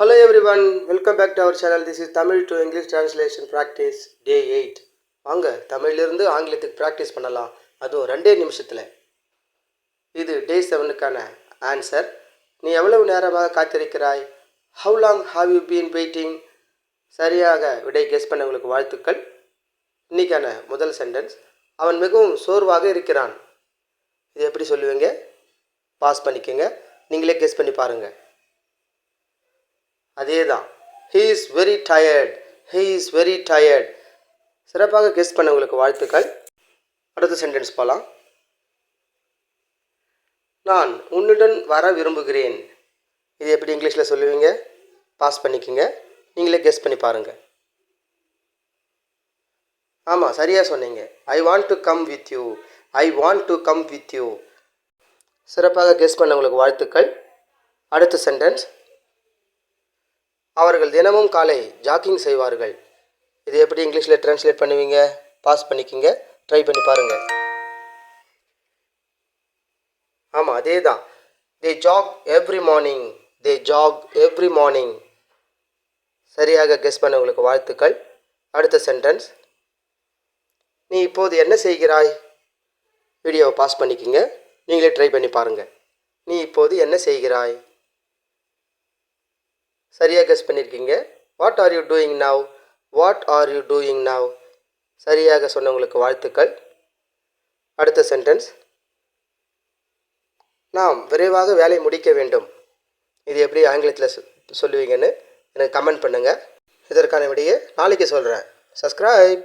Hello everyone, welcome back to our channel. This is Tamil to English Translation Practice Day 8. வாங்க தமிழிலிருந்து ஆங்கிலத்துக்கு practice பண்ணலாம், அதுவும் 2 நிமிஷத்தில். இது Day 7க்கான answer. நீ எவ்வளவு நேரமாக காத்திருக்கிறாய்? How long have you been waiting? சரியாக விடை கெஸ் பண்ணவங்களுக்கு வாழ்த்துக்கள். இன்னைக்கான முதல் சென்டென்ஸ், அவன் மிகவும் சோர்வாக இருக்கிறான். இது எப்படி சொல்லுவீங்க? பாஸ் பண்ணிக்கங்க, நீங்களே கெஸ் பண்ணி பாருங்கள். அதே தான், he is very tired, he is very tired. சிறப்பாக கெஸ் பண்ணவங்களுக்கு வாழ்த்துக்கள். அடுத்த சென்டென்ஸ் போகலாம். நான் உன்னுடன் வர விரும்புகிறேன். இது எப்படி இங்கிலீஷில் சொல்லுவீங்க? பாஸ் பண்ணிக்கோங்க, நீங்களே கெஸ் பண்ணி பாருங்கள். ஆமாம், சரியாக சொன்னீங்க. I want to come with you, I want to come with you. சிறப்பாக கெஸ் பண்ணவங்களுக்கு வாழ்த்துக்கள். அடுத்த சென்டென்ஸ், அவர்கள் தினமும் காலை ஜாக்கிங் செய்வார்கள். இது எப்படி இங்கிலீஷில் ட்ரான்ஸ்லேட் பண்ணுவீங்க? பாஸ் பண்ணிக்கிங்க, ட்ரை பண்ணி பாருங்கள். ஆமாம், அதே தான். தே ஜாக் எவ்ரி மார்னிங், தே ஜாக் எவ்ரி மார்னிங். சரியாக கெஸ் பண்ணவங்களுக்கு வாழ்த்துக்கள். அடுத்த சென்டென்ஸ், நீ இப்போது என்ன செய்கிறாய்? வீடியோவை பாஸ் பண்ணிக்கிங்க, நீங்களே ட்ரை பண்ணி பாருங்கள். நீ இப்போது என்ன செய்கிறாய்? சரியாக கெஸ் பண்ணியிருக்கீங்க. What are you doing now, what are you doing now. சரியாக சொன்னவங்களுக்கு வாழ்த்துக்கள். அடுத்த சென்டென்ஸ், நாம் விரைவாக வேலை முடிக்க வேண்டும். இது எப்படி ஆங்கிலத்தில் சொல்லுவீங்கன்னு எனக்கு கமெண்ட் பண்ணுங்கள். இதற்கான விடையை நாளைக்கு சொல்கிறேன். சப்ஸ்கிரைப்.